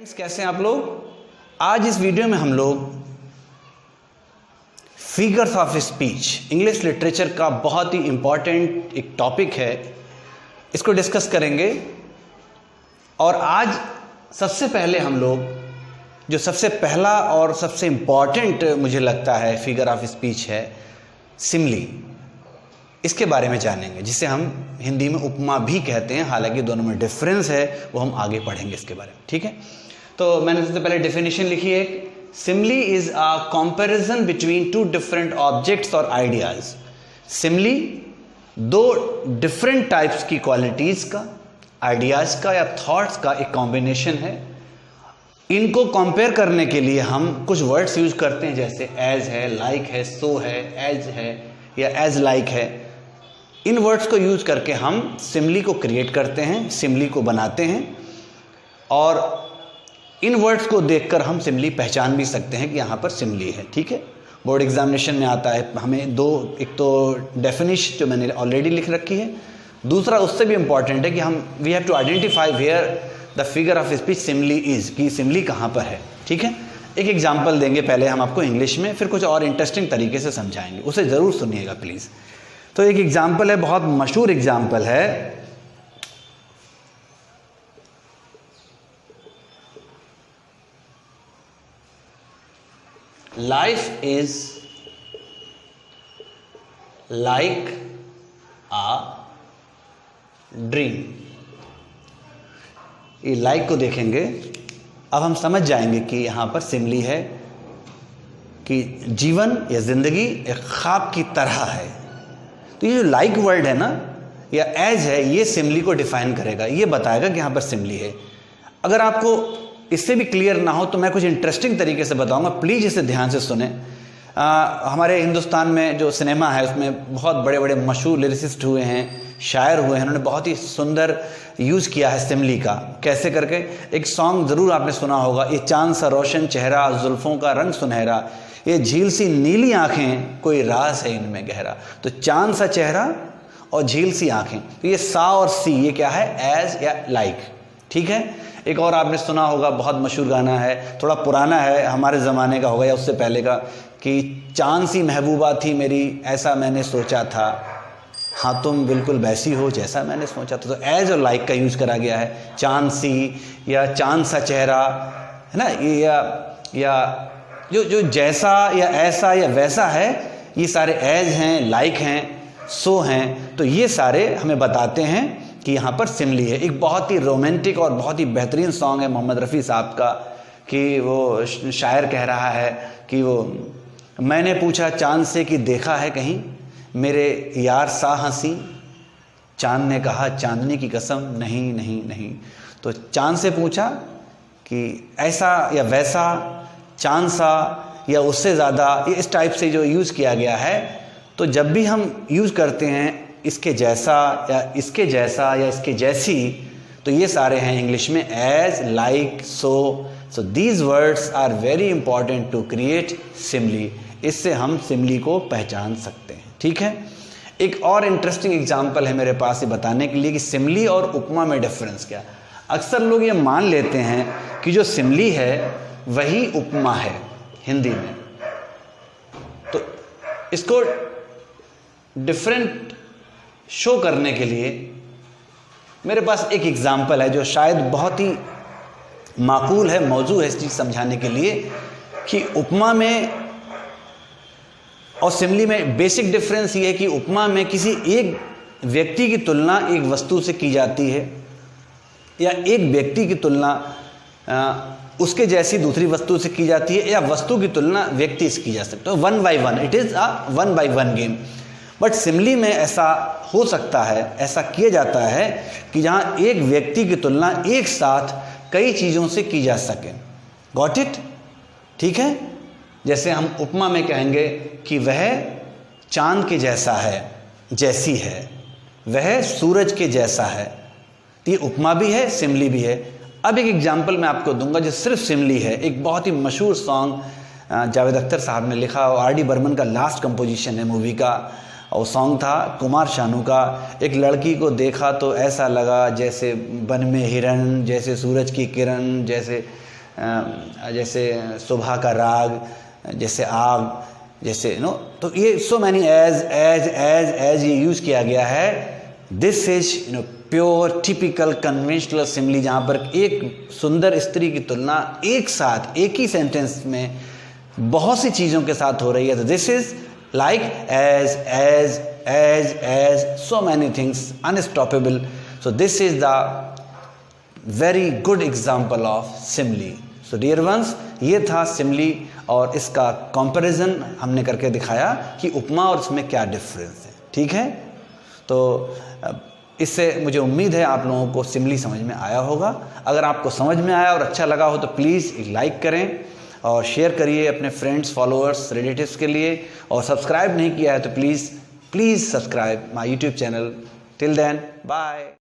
कैसे हैं आप लोग। आज इस वीडियो में हम लोग figures of speech English literature का बहुत ही इंपॉर्टेंट एक टॉपिक है, इसको डिस्कस करेंगे। और आज सबसे पहले हम लोग जो सबसे पहला और सबसे इंपॉर्टेंट मुझे लगता है फिगर ऑफ स्पीच है सिमली, इसके बारे में जानेंगे, जिसे हम हिंदी में उपमा भी कहते हैं। हालांकि दोनों में डिफरेंस है, वो हम आगे पढ़ेंगे इसके बारे में, ठीक है। तो मैंने सबसे पहले डेफिनेशन लिखी है, simile is a comparison between two different objects और आइडियाज। सिमली दो डिफरेंट टाइप्स की क्वालिटीज का, आइडियाज का या थॉट्स का एक कॉम्बिनेशन है। इनको कंपेयर करने के लिए हम कुछ वर्ड्स यूज करते हैं, जैसे एज है, लाइक है, सो है, एज है या एज लाइक है। इन वर्ड्स को यूज करके हम सिमली को क्रिएट करते हैं, सिमली को बनाते हैं, और इन वर्ड्स को देखकर हम सिमली पहचान भी सकते हैं कि यहाँ पर सिमली है, ठीक है। बोर्ड एग्जामिनेशन में आता है हमें दो, एक तो डेफिनेशन जो मैंने ऑलरेडी लिख रखी है, दूसरा उससे भी इंपॉर्टेंट है कि हम we have to identify where the figure of speech simile is, कि सिमली कहाँ पर है, ठीक है। एक एग्जाम्पल देंगे पहले हम आपको इंग्लिश में, फिर कुछ और इंटरेस्टिंग तरीके से समझाएंगे, उसे ज़रूर सुनिएगा प्लीज़। तो एक एग्जाम्पल है, बहुत मशहूर एग्जाम्पल है, life is like a dream. ये लाइक को देखेंगे, अब हम समझ जाएंगे कि यहां पर सिमली है कि जीवन या जिंदगी एक ख्वाब की तरह है। तो ये जो लाइक वर्ड है ना या एज है, ये सिमली को डिफाइन करेगा, ये बताएगा कि यहां पर सिमली है। अगर आपको इससे भी क्लियर ना हो तो मैं कुछ इंटरेस्टिंग तरीके से बताऊंगा, प्लीज़ इसे ध्यान से सुने। हमारे हिंदुस्तान में जो सिनेमा है उसमें बहुत बड़े बड़े मशहूर लिरिसिस्ट हुए हैं, शायर हुए हैं, उन्होंने बहुत ही सुंदर यूज़ किया है सिमली का। कैसे करके, एक सॉन्ग ज़रूर आपने सुना होगा, ये चांद सा रोशन चेहरा, जुल्फ़ों का रंग सुनहरा, ये झील सी नीली आँखें, कोई राज है इनमें गहरा। तो चांद सा चेहरा और झील सी आँखें, तो ये सा और सी, ये क्या है, एज या लाइक, ठीक है। एक और आपने सुना होगा, बहुत मशहूर गाना है, थोड़ा पुराना है, हमारे ज़माने का होगा या उससे पहले का, कि चांद सी महबूबा थी मेरी, ऐसा मैंने सोचा था, हाँ तुम बिल्कुल वैसी हो जैसा मैंने सोचा था। तो एज और लाइक का यूज़ करा गया है, चांद सी या चांद सा चेहरा, है ना, या जो जैसा या ऐसा या वैसा है, ये सारे एज हैं, लाइक हैं, सो हैं। तो ये सारे हमें बताते हैं कि यहाँ पर सिमली है। एक बहुत ही रोमांटिक और बहुत ही बेहतरीन सॉन्ग है मोहम्मद रफ़ी साहब का, कि वो शायर कह रहा है कि वो, मैंने पूछा चांद से कि देखा है कहीं मेरे यार सा हंसी, चांद ने कहा चांदनी की कसम नहीं नहीं नहीं। तो चांद से पूछा कि ऐसा या वैसा, चांद सा या उससे ज़्यादा, ये इस टाइप से जो यूज़ किया गया है। तो जब भी हम यूज़ करते हैं इसके जैसा या इसके जैसा या इसके जैसी, तो ये सारे हैं इंग्लिश में as, like, so these words are very important to create simile. इससे हम सिमली को पहचान सकते हैं, ठीक है। एक और इंटरेस्टिंग एग्जांपल है मेरे पास ये बताने के लिए कि सिमली और उपमा में डिफरेंस क्या। अक्सर लोग ये मान लेते हैं कि जो सिमली है वही उपमा है हिंदी में। तो इसको डिफरेंट शो करने के लिए मेरे पास एक एग्जाम्पल है जो शायद बहुत ही माकूल है, मौजू है इस चीज़ समझाने के लिए कि उपमा में और सिमली में बेसिक डिफरेंस ये है कि उपमा में किसी एक व्यक्ति की तुलना एक वस्तु से की जाती है, या एक व्यक्ति की तुलना उसके जैसी दूसरी वस्तु से की जाती है, या वस्तु की तुलना व्यक्ति से की जा सकती है। One by one, it is a one by one game. But simile में ऐसा हो सकता है, ऐसा किया जाता है कि जहाँ एक व्यक्ति की तुलना एक साथ कई चीज़ों से की जा सके। गॉट इट, ठीक है। जैसे हम उपमा में कहेंगे कि वह चांद के जैसा है, जैसी है, वह सूरज के जैसा है। तो ये उपमा भी है, सिमली भी है। अब एक एग्जाम्पल मैं आपको दूंगा जो सिर्फ सिमली है। एक बहुत ही मशहूर सॉन्ग जावेद अख्तर साहब ने लिखा और आर डी बर्मन का लास्ट कंपोजिशन है मूवी का, और सॉन्ग था कुमार शानू का। एक लड़की को देखा तो ऐसा लगा जैसे वन में हिरण, जैसे सूरज की किरण, जैसे जैसे सुबह का राग, जैसे आग, जैसे तो ये सो मैनी एज ये यूज़ किया गया है। This is pure typical conventional simile, जहाँ पर एक सुंदर स्त्री की तुलना एक साथ एक ही सेंटेंस में बहुत सी चीज़ों के साथ हो रही है। तो this is like as so many things unstoppable. So this is the very good example of simile. So dear ones, ये था सिमिली और इसका कंपैरिजन हमने करके दिखाया कि उपमा और इसमें क्या डिफरेंस है। ठीक है, तो इससे मुझे उम्मीद है आप लोगों को सिमिली समझ में आया होगा। अगर आपको समझ में आया और अच्छा लगा हो तो प्लीज़ एक लाइक करें और शेयर करिए अपने फ्रेंड्स, फॉलोअर्स, रिलेटिव्स के लिए। और सब्सक्राइब नहीं किया है तो please subscribe my YouTube channel. Till then, bye.